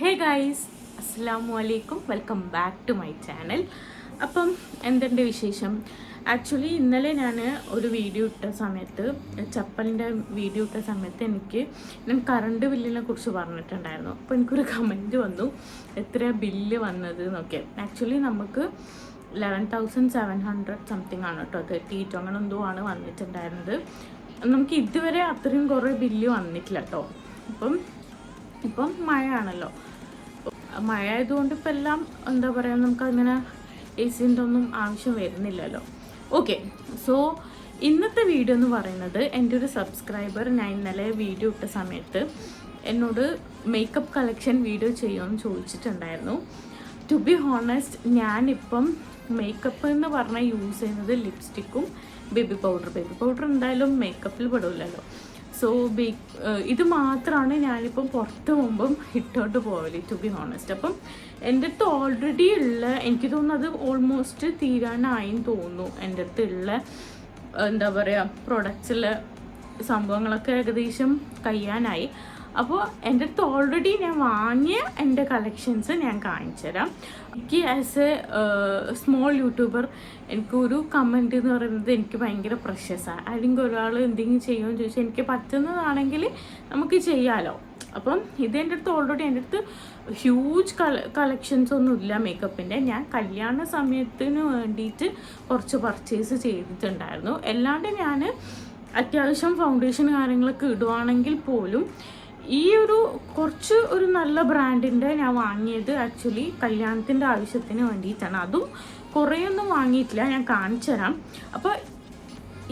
ഹേ guys, അസ്സലാമു അലൈക്കും. Welcome back to my channel. അപ്പം എന്തെൻ്റെ വിശേഷം? ആക്ച്വലി ഇന്നലെ ഞാൻ ഒരു വീഡിയോ ഇട്ട സമയത്ത്, ചപ്പലിൻ്റെ വീഡിയോ ഇട്ട സമയത്ത് ഞാൻ കറണ്ട് ബില്ലിനെ കുറിച്ച് പറഞ്ഞിട്ടുണ്ടായിരുന്നു. അപ്പോൾ എനിക്കൊരു കമൻറ്റ് വന്നു, എത്ര ബില്ല് വന്നത് എന്നൊക്കെ. ആക്ച്വലി നമുക്ക് 11,700 സംതിങ് ആണ് കേട്ടോ, 38 അങ്ങനെ എന്തോ ആണ് വന്നിട്ടുണ്ടായിരുന്നത്. നമുക്ക് ഇതുവരെ അത്രയും കുറേ ബില്ല് വന്നിട്ടില്ല കേട്ടോ. ഇപ്പം മഴയാണല്ലോ, മഴ ആയതുകൊണ്ട് ഇപ്പം എല്ലാം എന്താ പറയുക, നമുക്കങ്ങനെ AC-ൻ്റെ ഒന്നും ആവശ്യം വരുന്നില്ലല്ലോ. ഓക്കെ, സോ ഇന്നത്തെ വീഡിയോ എന്ന് പറയുന്നത്, എൻ്റെ ഒരു സബ്സ്ക്രൈബർ ഞാൻ ഇന്നലെ വീഡിയോ ഇട്ട സമയത്ത് എന്നോട് മേക്കപ്പ് കളക്ഷൻ വീഡിയോ ചെയ്യുമെന്ന് ചോദിച്ചിട്ടുണ്ടായിരുന്നു. ടു ബി ഹോണസ്റ്റ്, ഞാനിപ്പം മേക്കപ്പ് എന്ന് പറഞ്ഞാൽ യൂസ് ചെയ്യുന്നത് ലിപ്സ്റ്റിക്കും ബേബി പൗഡർ എന്തായാലും മേക്കപ്പിൽ പെടില്ലല്ലോ. സോ ഇത് മാത്രമാണ് ഞാനിപ്പം പുറത്ത് പോകുമ്പം ഇട്ടോട്ട് പോകല്, ടു ബി ഹോണസ്റ്റ്. അപ്പം എൻ്റെ അടുത്ത് ഓൾറെഡി ഉള്ള, എനിക്ക് തോന്നുന്നത് ഓൾമോസ്റ്റ് തീരാനായിന്ന് തോന്നുന്നു. എൻ്റെ അടുത്ത് ഉള്ള എന്താ പറയുക, പ്രൊഡക്ട്സിലെ സംഭവങ്ങളൊക്കെ ഏകദേശം കഴിയാനായി. അപ്പോൾ എൻ്റെ അടുത്ത് ഓൾറെഡി ഞാൻ വാങ്ങിയ എൻ്റെ കളക്ഷൻസ് ഞാൻ കാണിച്ചു തരാം. എനിക്ക് ആസ് എ സ്മോൾ യൂട്യൂബർ എനിക്കൊരു കമൻറ്റ് എന്ന് പറയുന്നത് എനിക്ക് ഭയങ്കര പ്രഷ്യസാണ്. അല്ലെങ്കിൽ ഒരാൾ എന്തെങ്കിലും ചെയ്യുമെന്ന് ചോദിച്ചാൽ എനിക്ക് പറ്റുന്നതാണെങ്കിൽ നമുക്ക് ചെയ്യാമല്ലോ. അപ്പം എൻ്റെ അടുത്ത് ഓൾറെഡി എൻ്റെ അടുത്ത് ഹ്യൂജ് കളക്ഷൻസ് ഒന്നും ഇല്ല മേക്കപ്പിൻ്റെ. ഞാൻ കല്യാണ സമയത്തിന് വേണ്ടിയിട്ട് കുറച്ച് പർച്ചേസ് ചെയ്തിട്ടുണ്ടായിരുന്നു. അല്ലാണ്ട് ഞാൻ അത്യാവശ്യം ഫൗണ്ടേഷൻ കാര്യങ്ങളൊക്കെ ഇടുവാണെങ്കിൽ പോലും ഈ ഒരു നല്ല ബ്രാൻഡിൻ്റെ ഞാൻ വാങ്ങിയത് ആക്ച്വലി കല്യാണത്തിൻ്റെ ആവശ്യത്തിന് വേണ്ടിയിട്ടാണ്. അതും കുറേയൊന്നും വാങ്ങിയിട്ടില്ല, ഞാൻ കാണിച്ചു തരാം. അപ്പോൾ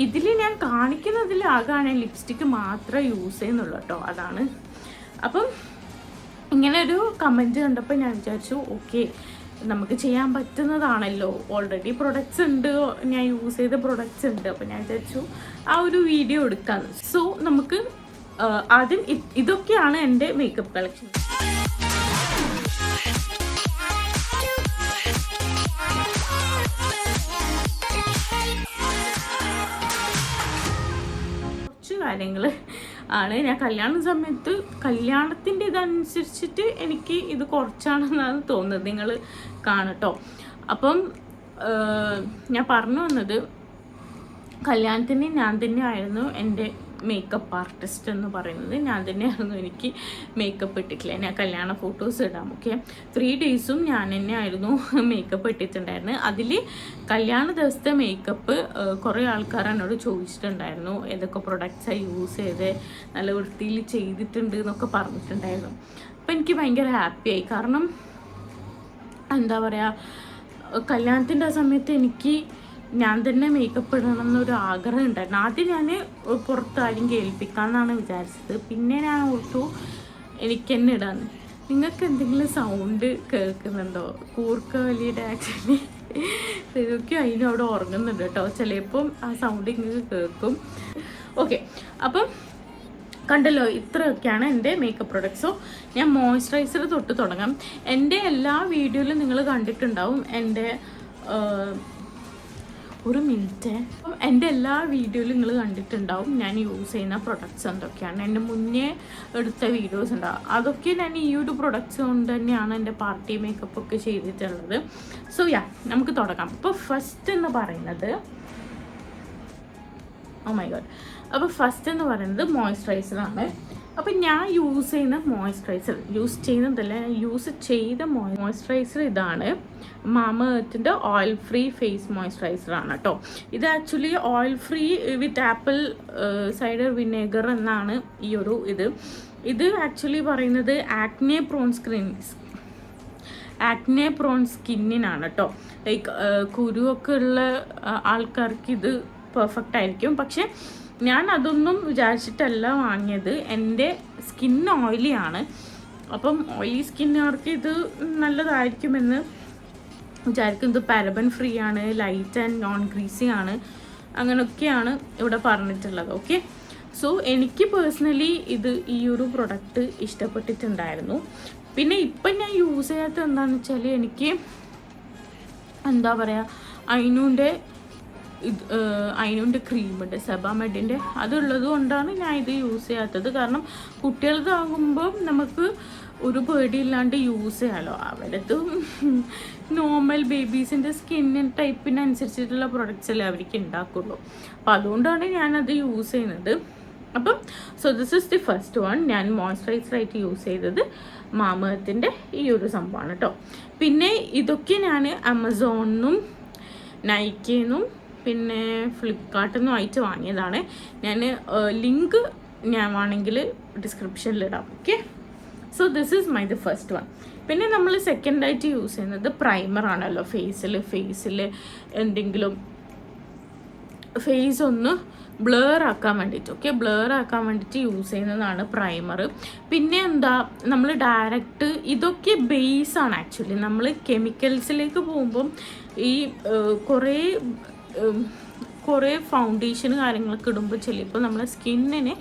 ഇതിൽ ഞാൻ കാണിക്കുന്നതിൽ ആകെ ലിപ്സ്റ്റിക്ക് മാത്രമേ യൂസ് ചെയ്യുന്നുള്ളൂ കേട്ടോ, അതാണ്. അപ്പം ഇങ്ങനെ ഒരു കമൻറ്റ് കണ്ടപ്പോൾ ഞാൻ വിചാരിച്ചു, ഓക്കെ, നമുക്ക് ചെയ്യാൻ പറ്റുന്നതാണല്ലോ, ഓൾറെഡി പ്രൊഡക്ട്സ് ഉണ്ട്, ഞാൻ യൂസ് ചെയ്ത പ്രൊഡക്ട്സ് ഉണ്ട്. അപ്പോൾ ഞാൻ വിചാരിച്ചു ആ ഒരു വീഡിയോ എടുക്കാമെന്ന്. സോ നമുക്ക് ആദ്യം ഇതൊക്കെയാണ് എൻ്റെ മേക്കപ്പ് കളക്ഷൻ. കുറച്ച് കാര്യങ്ങൾ ആണ് ഞാൻ കല്യാണത്തിൻ്റെ ഇതനുസരിച്ചിട്ട് എനിക്ക് ഇത് കുറച്ചാണെന്നാണ് തോന്നുന്നത്, നിങ്ങൾ കാണട്ടോ. അപ്പം ഞാൻ പറഞ്ഞു വന്നത്, കല്യാണത്തിന് ഞാൻ തന്നെയായിരുന്നു എൻ്റെ മേക്കപ്പ് ആർട്ടിസ്റ്റ് എന്ന് പറയുന്നത്. ഞാൻ തന്നെയായിരുന്നു എനിക്ക് മേക്കപ്പ് ഇട്ടിട്ടില്ല. ഞാൻ കല്യാണ ഫോട്ടോസ് ഇടാം, ഓക്കെ, 3 ഡേയ്സും ഞാൻ തന്നെയായിരുന്നു മേക്കപ്പ് ഇട്ടിട്ടുണ്ടായിരുന്നത്. അതിൽ കല്യാണ ദിവസത്തെ മേക്കപ്പ് കുറേ ആൾക്കാർ എന്നോട് ചോദിച്ചിട്ടുണ്ടായിരുന്നു, ഏതൊക്കെ പ്രൊഡക്ട്സാണ് യൂസ് ചെയ്ത് നല്ല വൃത്തിയിൽ ചെയ്തിട്ടുണ്ട് എന്നൊക്കെ പറഞ്ഞിട്ടുണ്ടായിരുന്നു. അപ്പം എനിക്ക് ഭയങ്കര ഹാപ്പിയായി. കാരണം എന്താ പറയുക, കല്യാണത്തിൻ്റെ ആ സമയത്ത് ഞാൻ തന്നെ മേക്കപ്പ് ഇടണം എന്നൊരു ആഗ്രഹം ഉണ്ടായിരുന്നു. ആദ്യം ഞാൻ പുറത്താരും കേൾപ്പിക്കാമെന്നാണ് വിചാരിച്ചത്. പിന്നെ ഞാൻ ഓർത്തു എനിക്ക് തന്നെ ഇടാന്ന്. നിങ്ങൾക്ക് എന്തെങ്കിലും സൗണ്ട് കേൾക്കുന്നുണ്ടോ? കൂർക്കവലിയുടെ ആക്ച്വലി ഇതൊക്കെ അതിനവിടെ ഉറങ്ങുന്നുണ്ട് കേട്ടോ. ചിലപ്പം ആ സൗണ്ട് ഇങ്ങനെ കേൾക്കും. ഓക്കെ, അപ്പം കണ്ടല്ലോ, ഇത്രയൊക്കെയാണ് എൻ്റെ മേക്കപ്പ് പ്രൊഡക്ട്സോ. ഞാൻ മോയ്സ്ചറൈസർ തൊട്ട് തുടങ്ങാം. എൻ്റെ എല്ലാ വീഡിയോയിലും നിങ്ങൾ കണ്ടിട്ടുണ്ടാവും, ഒരു മിനിറ്റ്, എൻ്റെ എല്ലാ വീഡിയോയിലും നിങ്ങൾ കണ്ടിട്ടുണ്ടാവും ഞാൻ യൂസ് ചെയ്യുന്ന പ്രൊഡക്ട്സ് എന്തൊക്കെയാണ്. എൻ്റെ മുന്നേ എടുത്ത വീഡിയോസ് ഉണ്ടാവും, അതൊക്കെ ഞാൻ ഈ ഒരു പ്രൊഡക്ട്സ് കൊണ്ട് തന്നെയാണ് എൻ്റെ പാർട്ടി മേക്കപ്പ് ഒക്കെ ചെയ്തിട്ടുള്ളത്. സോ നമുക്ക് തുടങ്ങാം. അപ്പോൾ ഫസ്റ്റ് എന്ന് പറയുന്നത്, ഓ മൈ ഗോഡ്, അപ്പോൾ ഫസ്റ്റ് എന്ന് പറയുന്നത് മോയ്സ്ചറൈസറാണ്. അപ്പം ഞാൻ യൂസ് ചെയ്ത മോയ്സ്ചറൈസർ ഇതാണ്, മാമ എർത്തിൻ്റെ ഓയിൽ ഫ്രീ ഫേസ് മോയ്സ്ചറൈസറാണ് കേട്ടോ. ഇത് ആക്ച്വലി ഓയിൽ ഫ്രീ വിത്ത് ആപ്പിൾ സൈഡർ വിനേഗർ എന്നാണ് ഇത് ആക്ച്വലി പറയുന്നത് ആക്നെ പ്രോൺ സ്കിന്നിനാണ് കേട്ടോ. ലൈക്ക് കുരുവൊക്കെ ഉള്ള ആൾക്കാർക്ക് ഇത് പെർഫെക്റ്റ് ആയിരിക്കും. പക്ഷെ ഞാൻ അതൊന്നും വിചാരിച്ചിട്ടല്ല വാങ്ങിയത്, എൻ്റെ സ്കിൻ ഓയിലിയാണ്. അപ്പം ഓയിലി സ്കിന്നുകാർക്ക് ഇത് നല്ലതായിരിക്കുമെന്ന് വിചാരിക്കും. ഇത് പാരബൻ ഫ്രീ ആണ്, ലൈറ്റ് ആൻഡ് നോൺ ഗ്രീസി ആണ്, അങ്ങനെയൊക്കെയാണ് ഇവിടെ പറഞ്ഞിട്ടുള്ളത്. ഓക്കെ, സോ എനിക്ക് പേഴ്സണലി ഈ ഒരു പ്രൊഡക്റ്റ് ഇഷ്ടപ്പെട്ടിട്ടുണ്ടായിരുന്നു. പിന്നെ ഇപ്പം ഞാൻ യൂസ് ചെയ്യാത്തത് എന്താണെന്ന് വെച്ചാൽ, എനിക്ക് എന്താ പറയുക, അതിനുണ്ട് ക്രീമുണ്ട്, സെബാമെഡിൻ്റെ, അതുള്ളത് കൊണ്ടാണ് ഞാൻ ഇത് യൂസ് ചെയ്യാത്തത്. കാരണം കുട്ടികൾക്കാകുമ്പം നമുക്ക് ഒരു പേടിയില്ലാണ്ട് യൂസ് ചെയ്യാമല്ലോ. അവരത് നോർമൽ ബേബീസിൻ്റെ സ്കിന്നിൻ ടൈപ്പിനനുസരിച്ചിട്ടുള്ള പ്രൊഡക്ട്സ് അല്ലേ അവർക്ക് ഉണ്ടാക്കുള്ളൂ. അപ്പം അതുകൊണ്ടാണ് ഞാനത് യൂസ് ചെയ്യുന്നത്. അപ്പം so this is the first one. ഞാൻ മോയ്സ്ചറൈസറായിട്ട് യൂസ് ചെയ്തത് മാമത്തിൻ്റെ ഈ ഒരു സംഭവമാണ് കേട്ടോ. പിന്നെ ഇതൊക്കെ ഞാൻ ആമസോണിനും നൈക്കിന്നും പിന്നെ ഫ്ലിപ്കാർട്ടിൽ നിന്നും ആയിട്ട് വാങ്ങിയതാണ്. ഞാൻ ലിങ്ക് ഞാൻ വേണമെങ്കിൽ ഡിസ്ക്രിപ്ഷനിലിടാം. Okay, so this is my the first one. പിന്നെ നമ്മൾ സെക്കൻഡായിട്ട് യൂസ് ചെയ്യുന്നത് പ്രൈമറാണല്ലോ. ഫേസിൽ എന്തെങ്കിലും ഫേസ് ഒന്ന് ബ്ലർ ആക്കാൻ വേണ്ടിയിട്ട്, ഓക്കെ, ബ്ലർ ആക്കാൻ വേണ്ടിയിട്ട് യൂസ് ചെയ്യുന്നതാണ് പ്രൈമർ. പിന്നെ എന്താ, നമ്മൾ ഡയറക്റ്റ് ഇതൊക്കെ ബേസാണ് ആക്ച്വലി. നമ്മൾ കെമിക്കൽസിലേക്ക് പോകുമ്പം ഈ കുറേ ഫൗണ്ടേഷൻ കാര്യങ്ങളൊക്കെ ഇടുമ്പോൾ ചിലപ്പോൾ നമ്മളെ സ്കിന്നിന്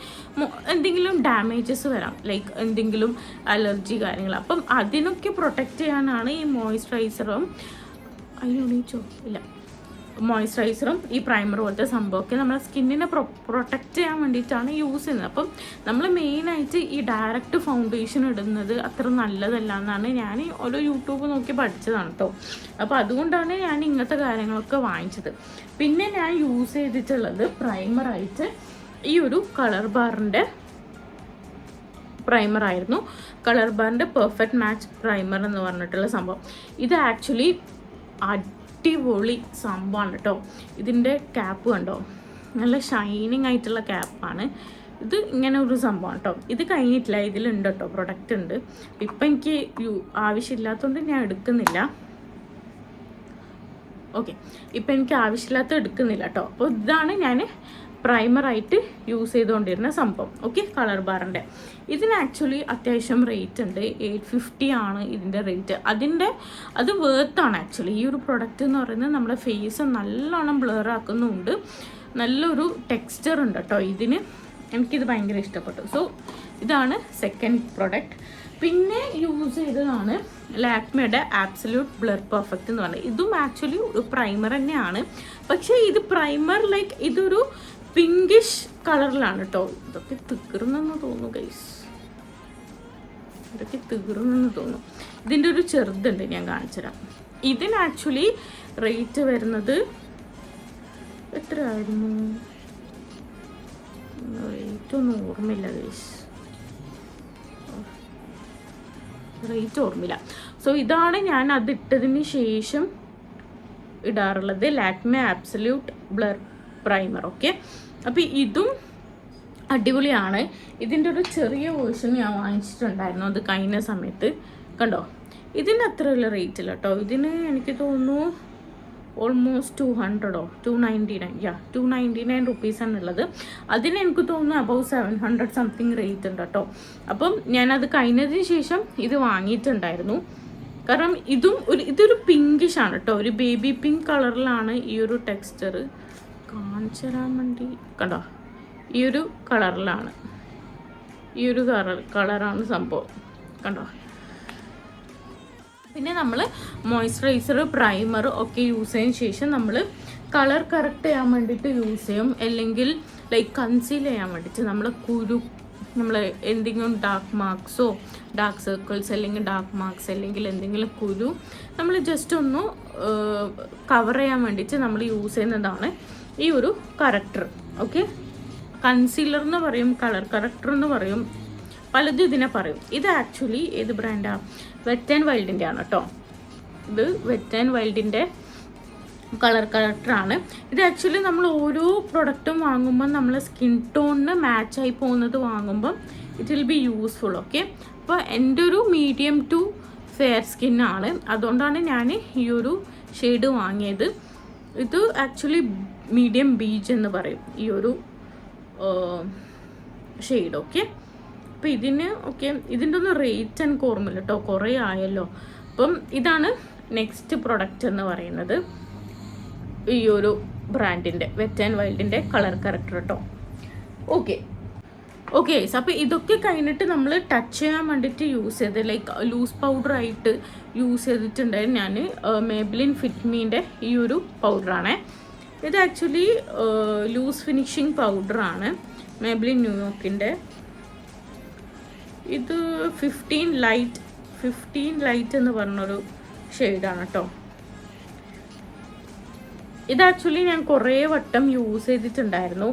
എന്തെങ്കിലും ഡാമേജസ് വരാം, ലൈക്ക് എന്തെങ്കിലും അലർജി കാര്യങ്ങൾ. അപ്പം അതിനൊക്കെ പ്രൊട്ടക്റ്റ് ചെയ്യാനാണ് ഈ മോയ്സ്ചറൈസറും മോയ്സ്ചറൈസറും ഈ പ്രൈമർ പോലത്തെ സംഭവമൊക്കെ നമ്മളെ സ്കിന്നിനെ പ്രൊട്ടക്റ്റ് ചെയ്യാൻ വേണ്ടിയിട്ടാണ് യൂസ് ചെയ്യുന്നത്. അപ്പം നമ്മൾ മെയിനായിട്ട് ഈ ഡയറക്റ്റ് ഫൗണ്ടേഷൻ ഇടുന്നത് അത്ര നല്ലതല്ല എന്നാണ് ഞാൻ ഓരോ യൂട്യൂബ് നോക്കി പഠിച്ചതാണ് കേട്ടോ. അപ്പോൾ അതുകൊണ്ടാണ് ഞാൻ ഇങ്ങനത്തെ കാര്യങ്ങളൊക്കെ വാങ്ങിച്ചത്. പിന്നെ ഞാൻ യൂസ് ചെയ്തിട്ടുള്ളത് പ്രൈമറായിട്ട് ഈ ഒരു കളർ ബാറിൻ്റെ പ്രൈമറായിരുന്നു. കളർ ബാറിൻ്റെ പെർഫെക്റ്റ് മാച്ച് പ്രൈമർ എന്ന് പറഞ്ഞിട്ടുള്ള സംഭവം. ഇത് ആക്ച്വലി അടിപൊളി സംഭവമാണ് കേട്ടോ. ഇതിൻ്റെ ക്യാപ്പ് കണ്ടോ, നല്ല ഷൈനിങ് ആയിട്ടുള്ള ക്യാപ്പാണ്. ഇത് ഇങ്ങനെ ഒരു സംഭവമാണ് കേട്ടോ. ഇത് കഴിഞ്ഞിട്ടില്ല, ഇതിലുണ്ട് കേട്ടോ, പ്രൊഡക്റ്റ് ഉണ്ട്. ഇപ്പം എനിക്ക് ആവശ്യമില്ലാത്തതുകൊണ്ട് ഞാൻ എടുക്കുന്നില്ല. ഓക്കെ, ഇപ്പം എനിക്ക് ആവശ്യമില്ലാത്ത എടുക്കുന്നില്ല കേട്ടോ. അപ്പോൾ ഇതാണ് ഞാൻ പ്രൈമറായിട്ട് യൂസ് ചെയ്തുകൊണ്ടിരുന്ന സംഭവം. ഓക്കെ, കളർ ബാറിൻ്റെ. ഇതിന് ആക്ച്വലി അത്യാവശ്യം റേറ്റ് ഉണ്ട്. 850 ആണ് ഇതിൻ്റെ റേറ്റ്. അത് വേർത്താണ് ആക്ച്വലി. ഈ ഒരു പ്രൊഡക്റ്റ് എന്ന് പറയുന്നത് നമ്മുടെ ഫേസ് നല്ലോണം ബ്ലർ ആക്കുന്നുണ്ട്. നല്ലൊരു ടെക്സ്ചർ ഉണ്ട് കേട്ടോ ഇതിന്. എനിക്കിത് ഭയങ്കര ഇഷ്ടപ്പെട്ടു. സോ ഇതാണ് സെക്കൻഡ് പ്രൊഡക്റ്റ്. പിന്നെ യൂസ് ചെയ്തതാണ് ലാക്മേയുടെ ആബ്സല്യൂട്ട് ബ്ലർ പെർഫെക്റ്റ് എന്ന് പറയുന്നത്. ഇതും ആക്ച്വലി ഒരു പ്രൈമർ തന്നെയാണ്. പക്ഷേ ഇത് പ്രൈമർ ലൈക്ക് ഇതൊരു പിങ്കിഷ് കളറിലാണ് കേട്ടോ. ഇതൊക്കെ തീർന്നെന്ന് തോന്നുന്നു ഗൈസ്, ഇതൊക്കെ തീർന്നെന്ന് തോന്നുന്നു. ഇതിൻ്റെ ഒരു ചെറുതുണ്ട്, ഞാൻ കാണിച്ചുതരാം. ഇതിന് ആക്ച്വലി റേറ്റ് വരുന്നത് എത്രയായിരുന്നു, റേറ്റ് ഒന്നും ഓർമ്മയില്ല ഗൈസ്, റേറ്റ് ഓർമ്മയില്ല. സോ ഇതാണ് ഞാൻ അതിട്ടതിന് ശേഷം ഇടാറുള്ളത്, Lakme absolute blur primer. Okay, അപ്പോൾ ഇതും അടിപൊളിയാണ്. ഇതിൻ്റെ ഒരു ചെറിയ വേർഷൻ ഞാൻ വാങ്ങിച്ചിട്ടുണ്ടായിരുന്നു, അത് കഴിഞ്ഞ സമയത്ത് കണ്ടോ. ഇതിന് അത്രയുള്ള റേറ്റ് ഇല്ല കേട്ടോ. ഇതിന് എനിക്ക് തോന്നുന്നു ഓൾമോസ്റ്റ് 200 299 299 റുപ്പീസാണുള്ളത്. അതിന് എനിക്ക് തോന്നുന്നു അബൌട്ട് 700 സംതിങ് റേറ്റ് ഉണ്ട് കേട്ടോ. അപ്പം ഞാനത് കഴിഞ്ഞതിന് ശേഷം ഇത് വാങ്ങിയിട്ടുണ്ടായിരുന്നു. കാരണം ഇതൊരു പിങ്കിഷ് ആണ് കേട്ടോ, ഒരു ബേബി പിങ്ക് കളറിലാണ് ഈ ഒരു ടെക്സ്ചർ. കാണിച്ചു തരാൻ വേണ്ടി കണ്ടോ, ഈ ഒരു കളറിലാണ്, ഈ ഒരു കളറാണ് സംഭവം കണ്ടോ. പിന്നെ നമ്മൾ മോയ്സ്ചറൈസർ പ്രൈമർ ഒക്കെ യൂസ് ചെയ്തതിന് ശേഷം നമ്മൾ കളർ കറക്റ്റ് ചെയ്യാൻ വേണ്ടിയിട്ട് യൂസ് ചെയ്യും. അല്ലെങ്കിൽ ലൈക്ക് കൺസീൽ ചെയ്യാൻ വേണ്ടിയിട്ട് നമ്മൾ എന്തെങ്കിലും ഡാർക്ക് മാർക്സോ ഡാർക്ക് സർക്കിൾസ് അല്ലെങ്കിൽ ഡാർക്ക് മാർക്സ് അല്ലെങ്കിൽ എന്തെങ്കിലും കുരു നമ്മൾ ജസ്റ്റ് ഒന്ന് കവർ ചെയ്യാൻ വേണ്ടിയിട്ട് നമ്മൾ യൂസ് ചെയ്യുന്നതാണ് ഈ ഒരു കറക്റ്റർ. ഓക്കെ, കൺസീലർ എന്ന് പറയും, കളർ കറക്റ്റർ എന്ന് പറയും, പലതും ഇതിനെ പറയും. ഇത് ആക്ച്വലി ഏത് ബ്രാൻഡാണ്, വെറ്റ് ആൻഡ് വൈൽഡിൻ്റെ ആണ് കേട്ടോ. ഇത് വെറ്റ് ആൻഡ് വൈൽഡിൻ്റെ കളർ കറക്റ്ററാണ്. ഇത് ആക്ച്വലി നമ്മൾ ഓരോ പ്രൊഡക്റ്റും വാങ്ങുമ്പം നമ്മളെ സ്കിൻ ടോണിന് മാച്ചായി പോകുന്നത് വാങ്ങുമ്പം it will be useful. Okay, അപ്പോൾ എൻ്റെ ഒരു മീഡിയം ടു ഫെയർ സ്കിന്നാണ്, അതുകൊണ്ടാണ് ഞാൻ ഈ ഒരു ഷെയ്ഡ് വാങ്ങിയത്. ഇത് ആക്ച്വലി മീഡിയം ബീച്ച് എന്ന് പറയും ഈ ഒരു ഷെയ്ഡ്. ഓക്കെ, അപ്പോൾ ഇതിൻ്റെ ഒന്നും റേറ്റ് എനിക്ക് ഓർമ്മയില്ല കേട്ടോ, കുറേ ആയല്ലോ. അപ്പം ഇതാണ് നെക്സ്റ്റ് പ്രൊഡക്റ്റ് എന്ന് പറയുന്നത്, ഈ ഒരു ബ്രാൻഡിൻ്റെ വെറ്റ് ആൻഡ് വൈൽഡിൻ്റെ കളർ കറക്റ്റർ കേട്ടോ. ഓക്കെ, അപ്പോൾ ഇതൊക്കെ കഴിഞ്ഞിട്ട് നമ്മൾ ടച്ച് ചെയ്യാൻ വേണ്ടിയിട്ട് യൂസ് ചെയ്ത് ലൈക്ക് ലൂസ് പൗഡറായിട്ട് യൂസ് ചെയ്തിട്ടുണ്ടായിരുന്നു ഞാൻ മേബ്ലിൻ ഫിറ്റ്മീൻ്റെ ഈ ഒരു പൗഡറാണ്. ഇത് ആക്ച്വലി ലൂസ് ഫിനിഷിങ് പൗഡറാണ്, മേബ്ലിൻ ന്യൂയോർക്കിൻ്റെ ഇത് 15 ലൈറ്റ് എന്ന് പറഞ്ഞൊരു ഷെയ്ഡാണ് കേട്ടോ. ഇത് ആക്ച്വലി ഞാൻ കുറേ വട്ടം യൂസ് ചെയ്തിട്ടുണ്ടായിരുന്നു.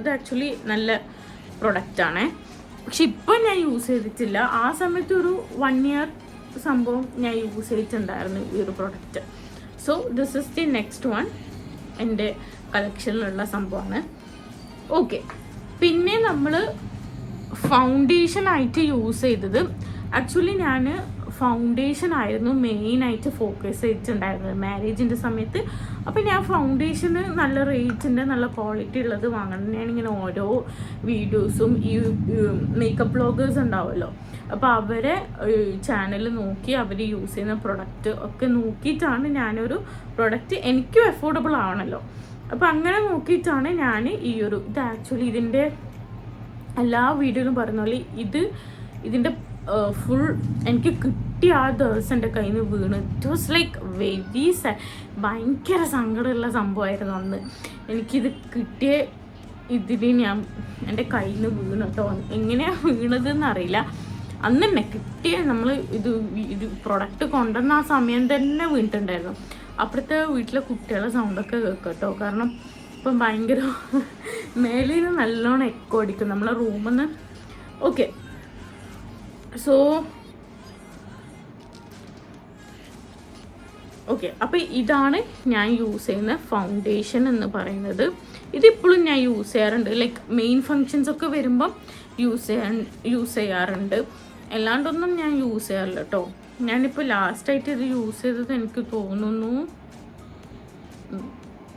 ഇത് ആക്ച്വലി നല്ല പ്രൊഡക്റ്റാണേ. പക്ഷെ ഇപ്പം ഞാൻ യൂസ് ചെയ്തിട്ടില്ല. ആ സമയത്ത് ഒരു 1 ഇയർ സംഭവം ഞാൻ യൂസ് ചെയ്തിട്ടുണ്ടായിരുന്നു ഈ ഒരു product. So this is the next one, എൻ്റെ കളക്ഷനിലുള്ള സംഭവമാണ്. ഓക്കെ, പിന്നെ നമ്മൾ ഫൗണ്ടേഷനായിട്ട് യൂസ് ചെയ്തത്, ആക്ച്വലി ഞാൻ ഫൗണ്ടേഷൻ ആയിരുന്നു മെയിനായിട്ട് ഫോക്കസ് ചെയ്തിട്ടുണ്ടായിരുന്നത് മാരേജിൻ്റെ സമയത്ത്. അപ്പോൾ ഞാൻ ഫൗണ്ടേഷന് നല്ല റേറ്റിൻ്റെ നല്ല ക്വാളിറ്റി ഉള്ളത് വാങ്ങണം. ഞാനിങ്ങനെ ഓരോ വീഡിയോസും ഈ മേക്കപ്പ് ബ്ലോഗേഴ്സ് ഉണ്ടാവുമല്ലോ, അപ്പോൾ അവരെ ചാനൽ നോക്കി അവർ യൂസ് ചെയ്യുന്ന പ്രൊഡക്റ്റ് ഒക്കെ നോക്കിയിട്ടാണ് ഞാനൊരു പ്രൊഡക്റ്റ് എനിക്കും അഫോർഡബിൾ ആവണമല്ലോ, അപ്പോൾ അങ്ങനെ നോക്കിയിട്ടാണ് ഞാൻ ഇത് ആക്ച്വലി ഇതിൻ്റെ എല്ലാ വീഡിയോയിലും പറഞ്ഞ പോലെ ഇതിൻ്റെ ഫുൾ എനിക്ക് കിട്ടിയ ആ ദിവസം എൻ്റെ കയ്യിൽ നിന്ന് വീണ്. ഇറ്റ് വാസ് ലൈക്ക് വെരി ഭയങ്കര സങ്കടമുള്ള സംഭവമായിരുന്നു അന്ന്. എനിക്കിത് കിട്ടിയ ഞാൻ എൻ്റെ കയ്യിൽ നിന്ന് വീണു കേട്ടോ. എങ്ങനെയാണ് വീണതെന്ന് അറിയില്ല. അന്ന് തന്നെ കിട്ടിയ നമ്മൾ ഇത് പ്രൊഡക്റ്റ് കൊണ്ടുവന്ന ആ സമയം തന്നെ വീണിട്ടുണ്ടായിരുന്നു. അപ്പുറത്തെ വീട്ടിലെ കുട്ടികളുടെ സൗണ്ടൊക്കെ കേൾക്കും കേട്ടോ. കാരണം ഇപ്പം ഭയങ്കര മേലിൽ നിന്ന് നല്ലോണം എക്കോ അടിക്കും നമ്മളെ റൂമിൽ നിന്ന്. ഓക്കെ, സോ അപ്പോൾ ഇതാണ് ഞാൻ യൂസ് ചെയ്യുന്ന ഫൗണ്ടേഷൻ എന്ന് പറയുന്നത്. ഇതിപ്പോഴും ഞാൻ യൂസ് ചെയ്യാറുണ്ട്. ലൈക്ക് മെയിൻ ഫങ്ഷൻസ് ഒക്കെ വരുമ്പം യൂസ് ചെയ്യാറുണ്ട്. അല്ലാണ്ടൊന്നും ഞാൻ യൂസ് ചെയ്യാറില്ല കേട്ടോ. ഞാനിപ്പോൾ ലാസ്റ്റായിട്ട് ഇത് യൂസ് ചെയ്തത് എനിക്ക് തോന്നുന്നു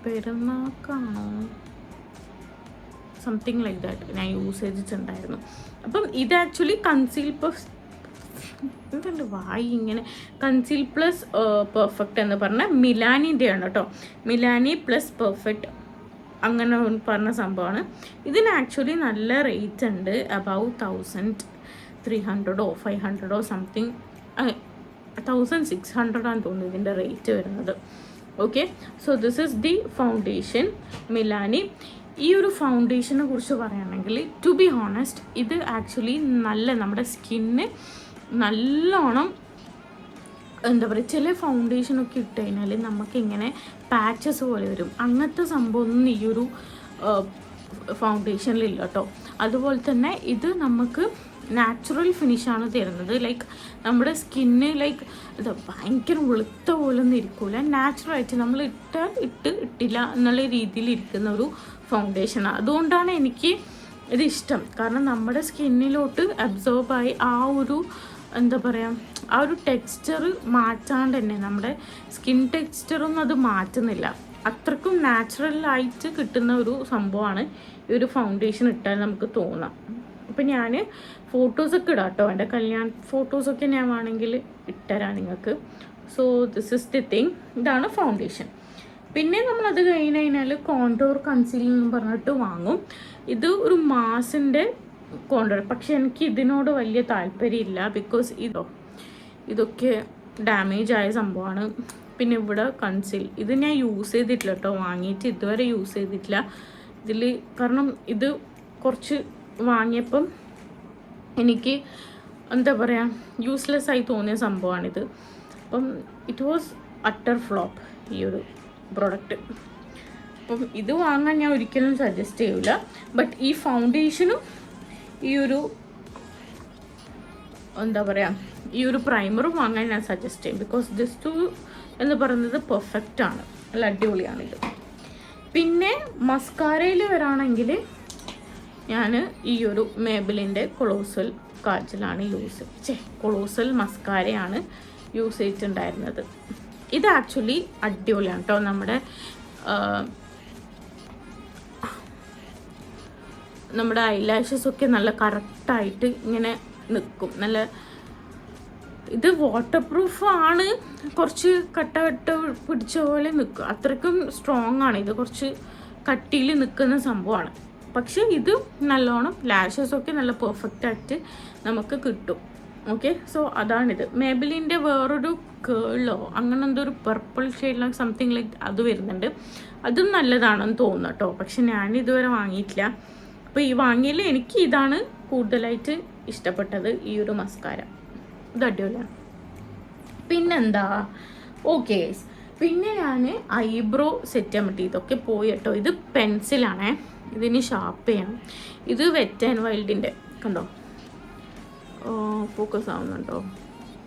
പെരുന്നാക്കാണോ, സംതിങ് ലൈക്ക് ദാറ്റ് ഞാൻ യൂസ് ചെയ്തിട്ടുണ്ടായിരുന്നു. അപ്പം ഇത് ആക്ച്വലി കൺസീൽ പ്ലസ് പെർഫെക്റ്റ് എന്ന് പറഞ്ഞ മിലാനിൻ്റെയാണ് കേട്ടോ. മിലാനി പ്ലസ് പെർഫെക്റ്റ് അങ്ങനെ പറഞ്ഞ സംഭവമാണ്. ഇതിന് ആക്ച്വലി നല്ല റേറ്റ് ഉണ്ട്. അബൌട്ട് 1300 500 സംതിങ്, 1600 ആണെന്ന് തോന്നുന്നു ഇതിൻ്റെ റേറ്റ് വരുന്നത്. Okay, so this is the foundation Milani. ഈ ഒരു ഫൗണ്ടേഷനെ കുറിച്ച് പറയുകയാണെങ്കിൽ ടു ബി ഹോണസ്റ്റ് ഇത് ആക്ച്വലി നമ്മുടെ സ്കിന്ന് നല്ലോണം എന്താ പറയുക, ചില ഫൗണ്ടേഷനൊക്കെ ഇട്ട് കഴിഞ്ഞാൽ നമുക്കിങ്ങനെ പാച്ചസ് പോലെ വരും. അങ്ങനത്തെ സംഭവമൊന്നും ഈ ഒരു ഫൗണ്ടേഷനിലില്ല കേട്ടോ. അതുപോലെ തന്നെ ഇത് നമുക്ക് നാച്ചുറൽ ഫിനിഷാണ് തരുന്നത്. ലൈക്ക് നമ്മുടെ സ്കിന്ന് ലൈക്ക് ഇത് ഭയങ്കര വെളുത്ത പോലെ ഒന്നും ഇരിക്കില്ല. നാച്ചുറലായിട്ട് നമ്മൾ ഇട്ടില്ല എന്നുള്ള രീതിയിൽ ഇരിക്കുന്ന ഒരു ഫൗണ്ടേഷനാണ്. അതുകൊണ്ടാണ് എനിക്ക് ഇത് ഇഷ്ടം. കാരണം നമ്മുടെ സ്കിന്നിലോട്ട് അബ്സോർബായി ആ ഒരു എന്താ പറയുക, ആ ഒരു ടെക്സ്ചർ മാറ്റാണ്ട് തന്നെ നമ്മുടെ സ്കിൻ ടെക്സ്ചറൊന്നും അത് മാറ്റുന്നില്ല. അത്രക്കും നാച്ചുറലായിട്ട് കിട്ടുന്ന ഒരു സംഭവമാണ് ഈ ഒരു ഫൗണ്ടേഷൻ ഇട്ടാൽ നമുക്ക് തോന്നാം. അപ്പം ഞാൻ ഫോട്ടോസൊക്കെ ഇടാം കേട്ടോ. എൻ്റെ കല്യാണ ഫോട്ടോസൊക്കെ ഞാൻ വേണമെങ്കിൽ ഇട്ടുതരാം നിങ്ങൾക്ക്. So this is the thing. ഇതാണ് ഫൗണ്ടേഷൻ. പിന്നെ നമ്മളത് കഴിഞ്ഞാൽ കോണ്ടോർ കൺസീലർ എന്ന് പറഞ്ഞിട്ട് വാങ്ങും. ഇത് ഒരു മാസിൻ്റെ കോണ്ടോർ, പക്ഷെ എനിക്ക് ഇതിനോട് വലിയ താല്പര്യമില്ല. ബിക്കോസ് ഇതൊക്കെ ഡാമേജ് ആയ സംഭവമാണ്. പിന്നെ ഇവിടെ ഇത് ഞാൻ യൂസ് ചെയ്തിട്ടില്ല കേട്ടോ. വാങ്ങിയിട്ട് ഇതുവരെ യൂസ് ചെയ്തിട്ടില്ല ഇതിൽ. കാരണം ഇത് കുറച്ച് വാങ്ങിയപ്പം എനിക്ക് എന്താ പറയുക യൂസ്ലെസ് ആയി തോന്നിയ സംഭവമാണിത്. അപ്പം ഇറ്റ് വാസ് അട്ടർ ഫ്ലോപ്പ് ഈ ഒരു പ്രോഡക്റ്റ്. അപ്പം ഇത് വാങ്ങാൻ ഞാൻ ഒരിക്കലും സജസ്റ്റ് ചെയ്യില്ല. ബട്ട് ഈ ഫൗണ്ടേഷനും ഈ ഒരു എന്താ പറയുക ഈ ഒരു പ്രൈമറും വാങ്ങാൻ ഞാൻ സജസ്റ്റ് ചെയ്യും. ബിക്കോസ് ദിസ് ടു എന്ന് പറയുന്നത് പെർഫെക്റ്റ് ആണ്, നല്ല അടിപൊളിയാണിത്. പിന്നെ മസ്കാരയിൽ വരാണെങ്കിൽ ഞാൻ ഈ ഒരു മേബിലിൻ്റെ കൊളോസൽ കാജലാണ് കൊളോസൽ മസ്കാരയാണ് യൂസ് ചെയ്തിട്ടുണ്ടായിരുന്നത്. ഇത് ആക്ച്വലി അടിപൊളിയാണ് കേട്ടോ. നമ്മുടെ ഐലാഷസൊക്കെ നല്ല കറക്റ്റായിട്ട് ഇങ്ങനെ നിൽക്കും. ഇത് വാട്ടർ പ്രൂഫ് ആണ്, കുറച്ച് കട്ട പിടിച്ച പോലെ നിൽക്കും. അത്രയ്ക്കും സ്ട്രോങ് ആണ്. ഇത് കുറച്ച് കട്ടിയിൽ നിൽക്കുന്ന സംഭവമാണ്. പക്ഷേ ഇത് നല്ലോണം ലാഷസൊക്കെ നല്ല പെർഫെക്റ്റ് ആയിട്ട് നമുക്ക് കിട്ടും. Okay, so അതാണിത്. മേബിലിൻ്റെ വേറൊരു കേളോ അങ്ങനെ എന്തോ ഒരു പർപ്പിൾ ഷെയ്ഡിലോ സംതിങ് ലൈക്ക് അത് വരുന്നുണ്ട്. അതും നല്ലതാണെന്ന് തോന്നുന്നു കേട്ടോ. പക്ഷെ ഞാനിതുവരെ വാങ്ങിയിട്ടില്ല. അപ്പോൾ ഈ വാങ്ങിയതിൽ എനിക്ക് ഇതാണ് കൂടുതലായിട്ട് ഇഷ്ടപ്പെട്ടത്, ഈ ഒരു മസ്കാര. ഇത് അടിപൊളിയാണ്. പിന്നെന്താ, ഓക്കെ പിന്നെ ഞാൻ ഐബ്രോ സെറ്റ് ചെയ്യാൻ പറ്റി. ഇതൊക്കെ പോയി കേട്ടോ. ഇത് പെൻസിലാണേ, ഇതിന് ഷാർപ്പ് ചെയ്യണം. ഇത് വെറ്റ് ആൻഡ് വൈൽഡിൻ്റെ കണ്ടോ, ഫോക്കസ് ആവുന്നുണ്ടോ?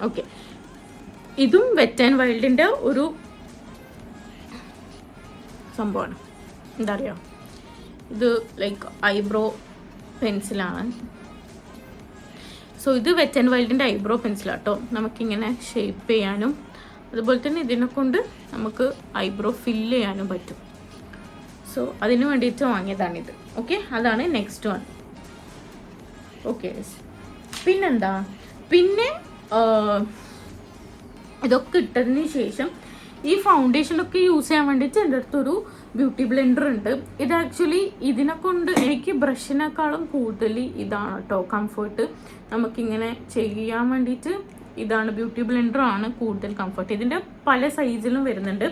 ഓക്കെ, ഇതും വെറ്റ് ആൻഡ് വൈൽഡിൻ്റെ ഒരു സംഭവമാണ്. എന്താ പറയുക, ഇത് ലൈക്ക് ഐബ്രോ പെൻസിലാണ്. സോ ഇത് വെറ്റ് ആൻഡ് വൈൽഡിൻ്റെ ഐബ്രോ പെൻസിലാട്ടോ. നമുക്കിങ്ങനെ ഷേപ്പ് ചെയ്യാനും അതുപോലെ തന്നെ ഇതിനെ കൊണ്ട് നമുക്ക് ഐബ്രോ ഫില്ല് ചെയ്യാനും പറ്റും. സോ അതിന് വേണ്ടിയിട്ട് വാങ്ങിയതാണിത്. ഓക്കെ, അതാണ് നെക്സ്റ്റ് വൺ. ഓക്കെ, പിന്നെന്താ, പിന്നെ ഇതൊക്കെ ഇട്ടതിന് ശേഷം ഈ ഫൗണ്ടേഷനൊക്കെ യൂസ് ചെയ്യാൻ വേണ്ടിയിട്ട് എൻ്റെ അടുത്തൊരു ബ്യൂട്ടി ബ്ലെൻഡർ ഉണ്ട്. ഇത് ആക്ച്വലി ഇതിനെ കൊണ്ട് എനിക്ക് ബ്രഷിനേക്കാളും കൂടുതൽ ഇതാണ് കേട്ടോ കംഫർട്ട്. നമുക്കിങ്ങനെ ചെയ്യാൻ വേണ്ടിയിട്ട് ഇതാണ്, ബ്യൂട്ടി ബ്ലെൻഡറാണ് കൂടുതൽ കംഫർട്ട്. ഇതിൻ്റെ പല സൈസിലും വരുന്നുണ്ട്.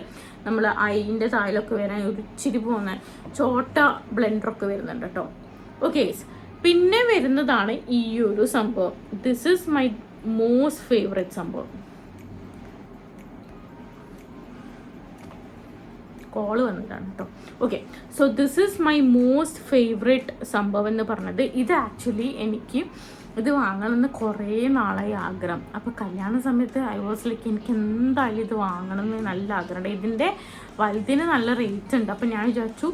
നമ്മൾ ഐൻ്റെ താഴെയൊക്കെ വരാൻ ഒരു ഇച്ചിരി പോകുന്ന ചോട്ട ബ്ലെൻഡറൊക്കെ വരുന്നുണ്ട് കേട്ടോ. ഓക്കെ, പിന്നെ വരുന്നതാണ് ഈ ഒരു സംഭവം. This is my most favourite സംഭവം. കോള് വന്നതാണ് കേട്ടോ. Okay, so this is my most favourite സംഭവം എന്ന് പറഞ്ഞത്. ഇത് ആക്ച്വലി എനിക്ക് ഇത് വാങ്ങണമെന്ന് കുറേ നാളായി ആഗ്രഹം. അപ്പോൾ കല്യാണ സമയത്ത് ഐ വാസ് ലൈക്ക് എനിക്ക് എന്തായാലും ഇത് വാങ്ങണമെന്ന് നല്ല ആഗ്രഹമുണ്ട്. ഇതിൻ്റെ വലുതിന് നല്ല റേറ്റ് ഉണ്ട്. അപ്പോൾ ഞാൻ വിചാരിച്ചു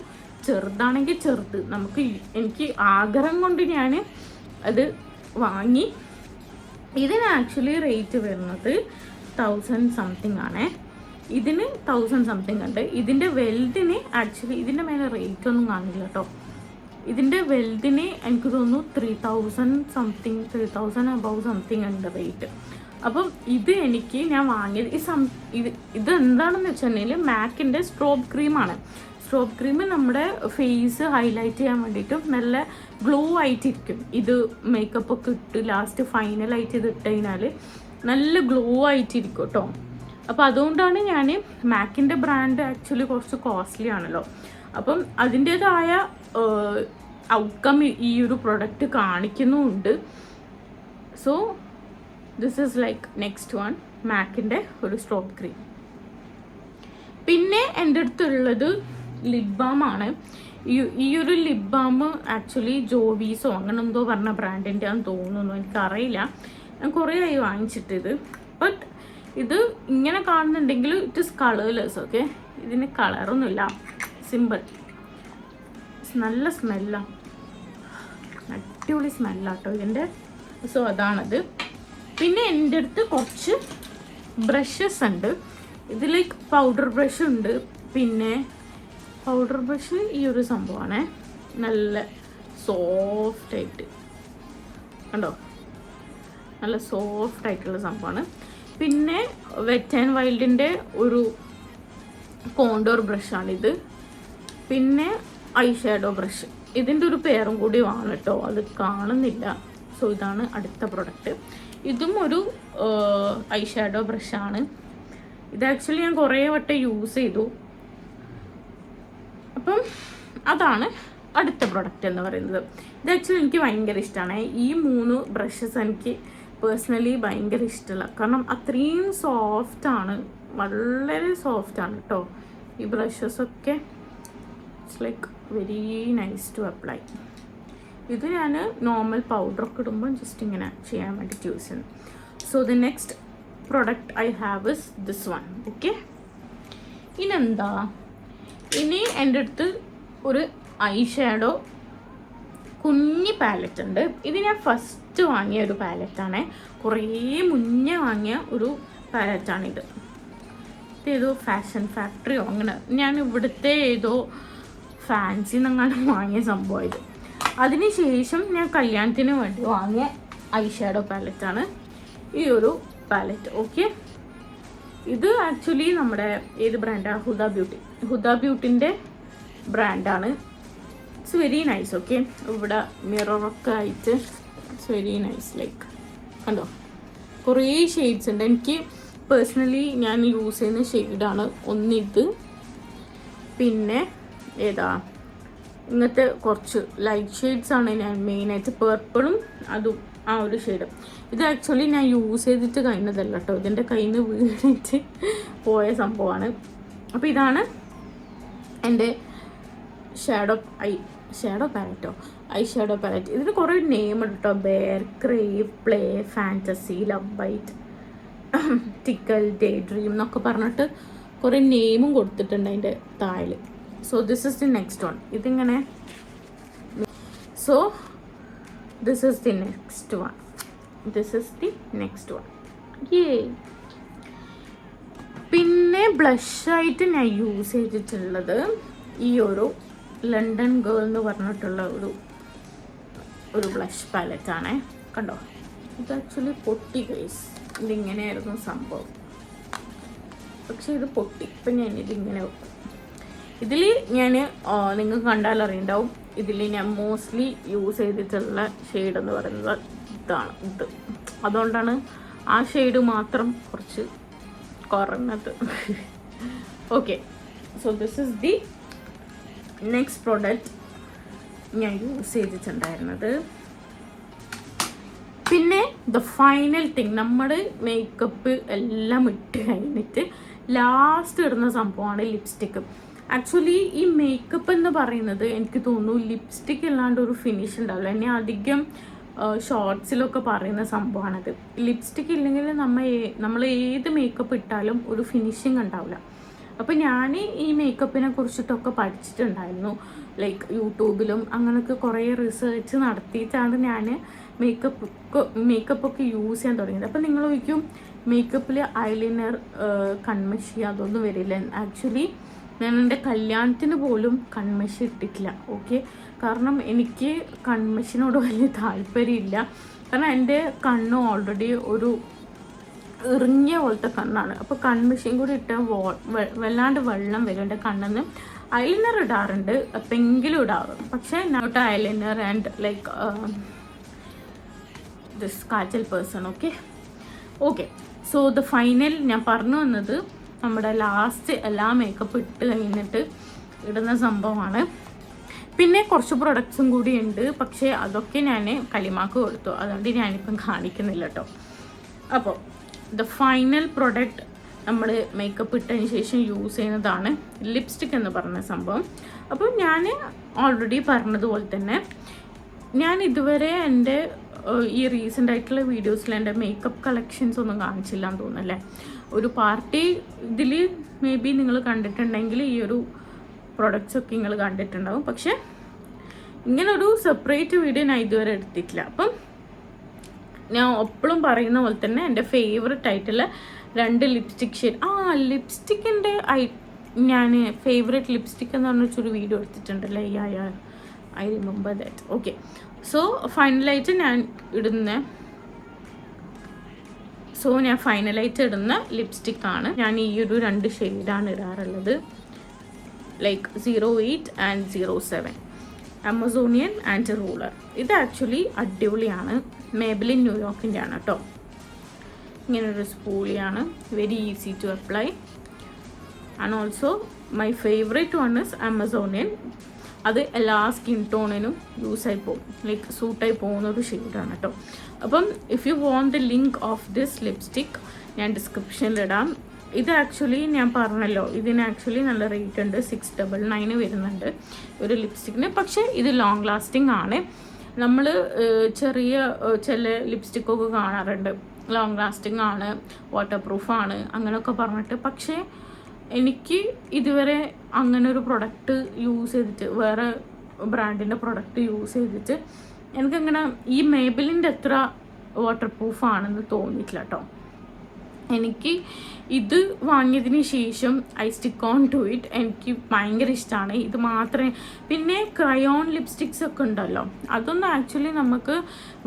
ചെറുതാണെങ്കിൽ ചെറുത് നമുക്ക്, എനിക്ക് ആഗ്രഹം കൊണ്ട് ഞാൻ അത് വാങ്ങി. ഇതിന് ആക്ച്വലി റേറ്റ് വരുന്നത് 1000 സംതിങ് ആണേ. ഇതിന് 1000 സംതിങ് ഉണ്ട്. ഇതിൻ്റെ വെൽഡിന് ആക്ച്വലി ഇതിൻ്റെ മേലെ റേറ്റ് ഒന്നും കാണില്ല കേട്ടോ. ഇതിൻ്റെ വെൽഡിന് എനിക്ക് തോന്നുന്നു 3000 സംതിങ്, 3000 അബവ് സംതിങ് ഉണ്ട് റേറ്റ്. അപ്പം ഇത് എനിക്ക് ഞാൻ വാങ്ങിയത് ഇത് എന്താണെന്ന് വെച്ചിട്ടുണ്ടെങ്കിൽ മാക്കിൻ്റെ സ്ട്രോബ് ക്രീമാണ്. സ്ട്രോബ് ക്രീം നമ്മുടെ ഫേസ് ഹൈലൈറ്റ് ചെയ്യാൻ വേണ്ടിയിട്ട് നല്ല ഗ്ലോ ആയിട്ടിരിക്കും. ഇത് മേക്കപ്പ് ഒക്കെ ഇട്ട് ലാസ്റ്റ് ഫൈനലായിട്ട് ഇത് ഇട്ട് കഴിഞ്ഞാൽ നല്ല ഗ്ലോ ആയിട്ടിരിക്കും കേട്ടോ. അപ്പോൾ അതുകൊണ്ടാണ് ഞാൻ മാക്കിൻ്റെ ബ്രാൻഡ് ആക്ച്വലി കുറച്ച് കോസ്റ്റ്ലി ആണല്ലോ. അപ്പം അതിൻ്റേതായ ഔട്ട്കം ഈ ഒരു പ്രൊഡക്റ്റ് കാണിക്കുന്നുമുണ്ട്. So this is like next one, മാക്കിൻ്റെ ഒരു സ്ട്രോബ് ക്രീം. പിന്നെ എൻ്റെ അടുത്തുള്ളത് ലിപ് ബാം ആണ്. ഈ ഒരു ലിപ് ബാം ആക്ച്വലി ജോവീസോ അങ്ങനെ എന്തോ പറഞ്ഞ ബ്രാൻഡിൻ്റെ ആണെന്ന് തോന്നുന്നു, എനിക്കറിയില്ല. ഞാൻ കുറേ ആയി വാങ്ങിച്ചിട്ടിത്. ബട്ട് ഇത് ഇങ്ങനെ കാണുന്നുണ്ടെങ്കിൽ ഇറ്റ് ഇസ് കളർലെസ്. ഓക്കെ, ഇതിന് കളറൊന്നുമില്ല, സിമ്പിൾ. നല്ല സ്മെല്ലാണ്, അടിപൊളി സ്മെല്ലാട്ടോ ഇതിൻ്റെ. സോ അതാണത്. പിന്നെ എൻ്റെ അടുത്ത് കുറച്ച് ബ്രഷസ് ഉണ്ട്. ഇത് ലൈക്ക് പൗഡർ ബ്രഷ് ഉണ്ട്. പിന്നെ പൗഡർ ബ്രഷ് ഈ ഒരു സംഭവമാണ്, നല്ല സോഫ്റ്റായിട്ട് കണ്ടോ, നല്ല സോഫ്റ്റായിട്ടുള്ള സംഭവമാണ്. പിന്നെ വെറ്റ് ആൻഡ് വൈൽഡിൻ്റെ ഒരു കോണ്ടോർ ബ്രഷാണിത്. പിന്നെ ഐ ഷാഡോ ബ്രഷ്, ഇതിൻ്റെ ഒരു പേരും കൂടി ആണ് കേട്ടോ, അത് കാണുന്നില്ല. സോ ഇതാണ് അടുത്ത പ്രൊഡക്റ്റ്. ഇതും ഒരു ഐ ഷാഡോ ബ്രഷാണ്. ഇത് ആക്ച്വലി ഞാൻ കുറേ വട്ടം യൂസ് ചെയ്തു. അപ്പം അതാണ് അടുത്ത പ്രൊഡക്റ്റ് എന്ന് പറയുന്നത്. ഇത് ആക്ച്വലി എനിക്ക് ഭയങ്കര ഇഷ്ടമാണ്. ഈ 3 ബ്രഷസ് എനിക്ക് പേഴ്സണലി ഭയങ്കര ഇഷ്ടമുള്ള, കാരണം അത്രയും സോഫ്റ്റാണ്, വളരെ സോഫ്റ്റാണ് കേട്ടോ ഈ ബ്രഷസൊക്കെ. It's like very nice to apply. ഇത് ഞാൻ നോർമൽ പൗഡറൊക്കെ ഇടുമ്പോൾ ജസ്റ്റ് ഇങ്ങനെ ചെയ്യാൻ വേണ്ടിയിട്ട് യൂസ് ചെയ്യുന്നു. So the next product I have is this one. Okay, ഇനെന്താ, ഇനി എൻ്റെ അടുത്ത് ഒരു ഐ ഷാഡോ കുഞ്ഞി പാലറ്റ് ഉണ്ട്. ഇത് ഞാൻ ഫസ്റ്റ് വാങ്ങിയ ഒരു പാലറ്റാണ്, കുറേ മുന്നേ വാങ്ങിയ ഒരു പാലറ്റാണിത്. ഇതേതോ ഫാഷൻ ഫാക്ടറിയോ അങ്ങനെ, ഞാൻ ഇവിടുത്തെ ഏതോ ഫാൻസി എന്നങ്ങനെ വാങ്ങിയ സംഭവം ഇത്. അതിനുശേഷം ഞാൻ കല്യാണത്തിന് വേണ്ടി വാങ്ങിയ ഐ ഷാഡോ പാലറ്റാണ് ഈ ഒരു പാലറ്റ്. ഓക്കെ, ഇത് ആക്ച്വലി നമ്മുടെ ഏത് ബ്രാൻഡാണ്, ഹുദ ബ്യൂട്ടിൻ്റെ ബ്രാൻഡാണ്. It's very nice. ഓക്കെ, ഇവിടെ മിററൊക്കെ ആയിട്ട് ഇറ്റ്സ് വെരി നൈസ്. ലൈക്ക് കണ്ടോ, കുറേ ഷെയ്ഡ്സ് ഉണ്ട്. എനിക്ക് പേഴ്സണലി ഞാൻ യൂസ് ചെയ്യുന്ന ഷെയ്ഡാണ് ഒന്നിത്, പിന്നെ ഏതാ ഇങ്ങനത്തെ കുറച്ച് ലൈറ്റ് ഷെയ്ഡ്സ് ആണ് ഞാൻ മെയിനായിട്ട്, പേർപ്പിളും അതും ആ ഒരു ഷെയ്ഡ്. ഇത് ആക്ച്വലി ഞാൻ യൂസ് ചെയ്തിട്ട് കഴിഞ്ഞതല്ല കേട്ടോ, ഇതിൻ്റെ കയ്യിൽ നിന്ന് വീണിട്ട് പോയ സംഭവമാണ്. അപ്പോൾ ഇതാണ് എൻ്റെ ഷാഡോ പാലറ്റോ ഐ ഷാഡോ പാലറ്റ്. ഇതിന് കുറേ നെയിം ഉണ്ട് കേട്ടോ, bare, crave, play, fantasy, love bite, tickle, day dream എന്നൊക്കെ പറഞ്ഞിട്ട് കുറേ നെയിമും കൊടുത്തിട്ടുണ്ട് അതിൻ്റെ താഴെ. So this is the next one. ഇതിങ്ങനെ so this is the next one. പിന്നെ ബ്ലഷായിട്ട് ഞാൻ യൂസ് ചെയ്തിട്ടുള്ളത് ഈ ഒരു ലണ്ടൻ ഗേൾ എന്ന് പറഞ്ഞിട്ടുള്ള ഒരു ബ്ലഷ് പാലറ്റാണേ. കണ്ടോ, ഇത് ആക്ച്വലി പൊട്ടി ഗൈസ്. ഇതിങ്ങനെയായിരുന്നു സംഭവം, പക്ഷെ ഇത് പൊട്ടി. ഇപ്പം ഞാനിതിങ്ങനെ വെക്കും. ഇതിൽ ഞാൻ നിങ്ങൾക്ക് കണ്ടാലറിയുണ്ടാവും, ഇതിൽ ഞാൻ മോസ്റ്റ്ലി യൂസ് ചെയ്തിട്ടുള്ള ഷെയ്ഡ് എന്ന് പറയുന്നത് ഇത്. അതുകൊണ്ടാണ് ആ ഷെയ്ഡ് മാത്രം കുറച്ച് കുറഞ്ഞത്. Okay, so this is the next product ഞാൻ യൂസ് ചെയ്തിട്ടുണ്ടായിരുന്നത്. പിന്നെ ദ ഫൈനൽ തിങ്, നമ്മുടെ മേക്കപ്പ് എല്ലാം ഇട്ട് കഴിഞ്ഞിട്ട് ലാസ്റ്റ് ഇടുന്ന സംഭവമാണ് ലിപ്സ്റ്റിക്ക്. ആക്ച്വലി ഈ മേക്കപ്പ് എന്ന് പറയുന്നത് എനിക്ക് തോന്നുന്നു ലിപ്സ്റ്റിക്ക് അല്ലാണ്ട് ഒരു ഫിനിഷ് ഉണ്ടാവില്ല. എന്നെ അധികം ഷോർട്സിലൊക്കെ പറയുന്ന സംഭവമാണത്. ലിപ്സ്റ്റിക്ക് ഇല്ലെങ്കിൽ നമ്മൾ ഏത് മേക്കപ്പ് ഇട്ടാലും ഒരു ഫിനിഷിങ് ഉണ്ടാവില്ല. അപ്പോൾ ഞാൻ ഈ മേക്കപ്പിനെ കുറിച്ചിട്ടൊക്കെ പഠിച്ചിട്ടുണ്ടായിരുന്നു, ലൈക്ക് യൂട്യൂബിലും അങ്ങനെയൊക്കെ കുറേ റിസർച്ച് നടത്തിയിട്ടാണ് ഞാൻ മേക്കപ്പൊക്കെ യൂസ് ചെയ്യാൻ തുടങ്ങിയത്. അപ്പോൾ നിങ്ങൾ ചോദിക്കും മേക്കപ്പിൽ ഐലൈനർ, കൺമഷി അതൊന്നും വരില്ല. ആക്ച്വലി ഞാൻ എൻ്റെ കല്യാണത്തിന് പോലും കൺമഷി ഇട്ടിട്ടില്ല. ഓക്കെ, കാരണം എനിക്ക് കൺമഷിനോട് വലിയ താല്പര്യമില്ല. കാരണം എൻ്റെ കണ്ണ് ഓൾറെഡി ഒരു ഇറിഞ്ഞ പോലത്തെ കണ്ണാണ്. അപ്പോൾ കൺമഷിയും കൂടി ഇട്ടാൽ വല്ലാണ്ട് വെള്ളം വരും എൻ്റെ കണ്ണിന്ന്. ഐലൈനർ ഇടാറുണ്ട്, എപ്പോഴെങ്കിലും ഇടാറുണ്ട്. പക്ഷേ not eyeliner and like this kajal person. Okay so the final ഞാൻ പറഞ്ഞു വന്നത് നമ്മുടെ ലാസ്റ്റ് എല്ലാ മേക്കപ്പ് ഇട്ട് കഴിഞ്ഞിട്ട് ഇടുന്ന സംഭവമാണ്. പിന്നെ കുറച്ച് പ്രൊഡക്ട്സും കൂടി ഉണ്ട്, പക്ഷേ അതൊക്കെ ഞാൻ കലിമാക്ക് കൊടുത്തു, അതുകൊണ്ട് ഞാനിപ്പം കാണിക്കുന്നില്ല കേട്ടോ. അപ്പോൾ ദ ഫൈനൽ പ്രൊഡക്റ്റ് നമ്മൾ മേക്കപ്പ് ഇട്ടതിന് ശേഷം യൂസ് ചെയ്യുന്നതാണ് ലിപ്സ്റ്റിക് എന്ന് പറഞ്ഞ സംഭവം. അപ്പം ഞാൻ ഓൾറെഡി പറഞ്ഞതുപോലെ തന്നെ ഞാൻ ഇതുവരെ എൻ്റെ ഈ റീസെൻ്റ് ആയിട്ടുള്ള വീഡിയോസിൽ എൻ്റെ മേക്കപ്പ് കളക്ഷൻസ് ഒന്നും കാണിച്ചില്ല എന്ന് തോന്നുന്നല്ലേ. ഒരു പാർട്ടി ഇതിൽ മേ ബി നിങ്ങൾ കണ്ടിട്ടുണ്ടെങ്കിൽ ഈ ഒരു പ്രൊഡക്ട്സ് ഒക്കെ നിങ്ങൾ കണ്ടിട്ടുണ്ടാവും. പക്ഷെ ഇങ്ങനൊരു സെപ്പറേറ്റ് വീഡിയോ ഞാൻ ഇതുവരെ എടുത്തിട്ടില്ല. അപ്പം ഞാൻ എപ്പോഴും പറയുന്ന പോലെ തന്നെ എൻ്റെ ഫേവററ്റ് ആയിട്ടുള്ള 2 ലിപ്സ്റ്റിക് ഷെയ്ഡ്. ലിപ്സ്റ്റിക്കിൻ്റെ ഞാൻ ഫേവററ്റ് ലിപ്സ്റ്റിക് എന്ന് പറഞ്ഞൊരു വീഡിയോ എടുത്തിട്ടുണ്ടല്ലേ. I remember that. Okay, so ഫൈനലായിട്ട് ഞാൻ ഇടുന്ന ലിപ്സ്റ്റിക്കാണ്. ഞാൻ ഈ ഒരു 2 ഷെയ്ഡാണ് ഇടാറുള്ളത്, like 08 and 07, Amazonian and ruler. ഇത് ആക്ച്വലി അടിപൊളിയാണ്, മേബിലിൻ ന്യൂയോർക്കിൻ്റെ ആണ് കേട്ടോ. ഇങ്ങനൊരു സ്പൂളിയാണ്, very easy to apply. And also my favourite one is Amazonian. അത് എല്ലാ സ്കിൻ ടോണിനും യൂസായി പോകും, ലൈക്ക് സൂട്ടായി പോകുന്ന ഒരു ഷെയ്ഡാണ് കേട്ടോ. അപ്പം if you want the link of this lipstick ഞാൻ ഡിസ്ക്രിപ്ഷനിലിടാം. ഇത് ആക്ച്വലി ഞാൻ പറഞ്ഞല്ലോ, ഇതിന് ആക്ച്വലി നല്ല റേറ്റ് ഉണ്ട്, 699 വരുന്നുണ്ട് ഒരു ലിപ്സ്റ്റിക്കിന്. പക്ഷേ ഇത് ലോങ് ലാസ്റ്റിംഗ് ആണ്. നമ്മൾ ചില ലിപ്സ്റ്റിക്കൊക്കെ കാണാറുണ്ട് ലോങ് ലാസ്റ്റിംഗ് ആണ്, വാട്ടർ പ്രൂഫാണ് അങ്ങനെയൊക്കെ പറഞ്ഞിട്ട്. പക്ഷേ എനിക്ക് ഇതുവരെ അങ്ങനെ ഒരു പ്രൊഡക്റ്റ് യൂസ് ചെയ്തിട്ട്, വേറെ ബ്രാൻഡിൻ്റെ പ്രൊഡക്റ്റ് യൂസ് ചെയ്തിട്ട് എനിക്കങ്ങനെ ഈ മേബിലിൻ്റെ അത്ര വാട്ടർ പ്രൂഫാണെന്ന് തോന്നിയിട്ടില്ല കേട്ടോ. എനിക്ക് ഇത് വാങ്ങിയതിന് ശേഷം I stick on to it. എനിക്ക് ഭയങ്കര ഇഷ്ടമാണ് ഇത് മാത്രമേ. പിന്നെ ക്രയോൺ ലിപ്സ്റ്റിക്സ് ഒക്കെ ഉണ്ടല്ലോ, അതൊന്നും ആക്ച്വലി നമുക്ക്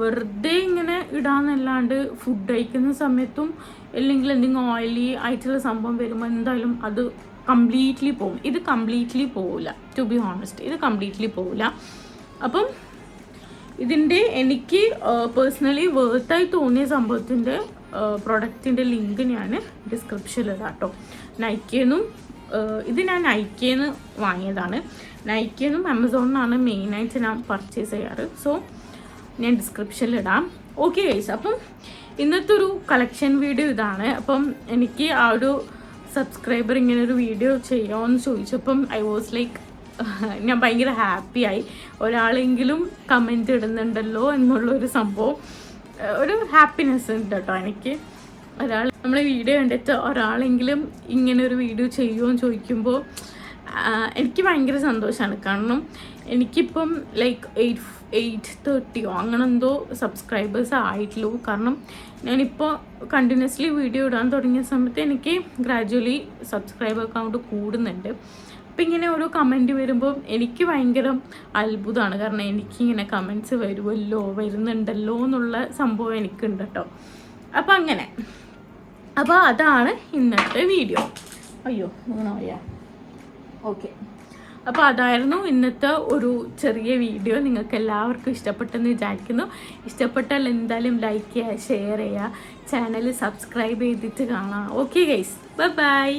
വെറുതെ ഇങ്ങനെ ഇടാന്നല്ലാണ്ട് ഫുഡ് കഴിക്കുന്ന സമയത്തും അല്ലെങ്കിൽ എന്തെങ്കിലും ഓയിലി ആയിട്ടുള്ള സംഭവം വരുമ്പോൾ എന്തായാലും അത് കംപ്ലീറ്റ്ലി പോകും. ഇത് കംപ്ലീറ്റ്ലി പോവില്ല, ടു ബി ഹോണസ്റ്റ്, ഇത് കംപ്ലീറ്റ്ലി പോവില്ല. അപ്പം ഇതിൻ്റെ എനിക്ക് പേഴ്സണലി വേർത്തായി തോന്നിയ സംഭവത്തിൻ്റെ പ്രൊഡക്റ്റിൻ്റെ ലിങ്ക് ഞാൻ ഡിസ്ക്രിപ്ഷനിലിടാം കേട്ടോ. നൈക്കിന്നും ഇത് ഞാൻ നൈക്കിന്ന് വാങ്ങിയതാണ്. നൈക്കിന്നും ആമസോണിനാണ് മെയിനായിട്ട് ഞാൻ പർച്ചേസ് ചെയ്യാറ്. സോ ഞാൻ ഡിസ്ക്രിപ്ഷനിൽ ഇടാം. ഓക്കെ ഗൈസ്, അപ്പം ഇന്നത്തെ ഒരു കളക്ഷൻ വീഡിയോ ഇതാണ്. അപ്പം എനിക്ക് ആ ഒരു സബ്സ്ക്രൈബർ ഇങ്ങനെ ഒരു വീഡിയോ ചെയ്യുമോയെന്ന് ചോദിച്ചപ്പം ഐ വാസ് ലൈക്ക് ഞാൻ ഭയങ്കര ഹാപ്പിയായി. ഒരാളെങ്കിലും കമൻറ്റ് ഇടുന്നുണ്ടല്ലോ എന്നുള്ളൊരു സംഭവം, ഒരു ഹാപ്പിനെസ് ഉണ്ട് കേട്ടോ എനിക്ക്. ഒരാൾ നമ്മൾ വീഡിയോ കണ്ടിട്ട് ഒരാളെങ്കിലും ഇങ്ങനെ ഒരു വീഡിയോ ചെയ്യുമോ എന്ന് ചോദിക്കുമ്പോൾ എനിക്ക് ഭയങ്കര സന്തോഷമാണ്. കാരണം എനിക്കിപ്പം ലൈക്ക് 830 അങ്ങനെ എന്തോ സബ്സ്ക്രൈബേഴ്സ് ആയിട്ടുള്ളൂ. കാരണം ഞാനിപ്പോൾ കണ്ടിന്യൂസ്ലി വീഡിയോ ഇടാൻ തുടങ്ങിയ സമയത്ത് എനിക്ക് ഗ്രാജുവലി സബ്സ്ക്രൈബർ കൗണ്ട് കൂടുന്നുണ്ട്. അപ്പം ഇങ്ങനെ ഓരോ കമൻറ്റ് വരുമ്പോൾ എനിക്ക് ഭയങ്കര അത്ഭുതമാണ്. കാരണം എനിക്കിങ്ങനെ കമൻറ്റ്സ് വരുന്നുണ്ടല്ലോ എന്നുള്ള സംഭവം എനിക്കുണ്ട് കേട്ടോ. അപ്പം അങ്ങനെ, അപ്പോൾ അതാണ് ഇന്നത്തെ വീഡിയോ. അയ്യോ അങ്ങനെയാ. ഓക്കെ, അപ്പോൾ അതായിരുന്നു ഇന്നത്തെ ഒരു ചെറിയ വീഡിയോ. നിങ്ങൾക്ക് എല്ലാവർക്കും ഇഷ്ടപ്പെട്ടെന്ന് വിചാരിക്കുന്നു. ഇഷ്ടപ്പെട്ടാൽ എന്തായാലും ലൈക്ക് ചെയ്യുക, ഷെയർ ചെയ്യുക, ചാനൽ സബ്സ്ക്രൈബ് ചെയ്തിട്ട് കാണാം. Okay guys, by.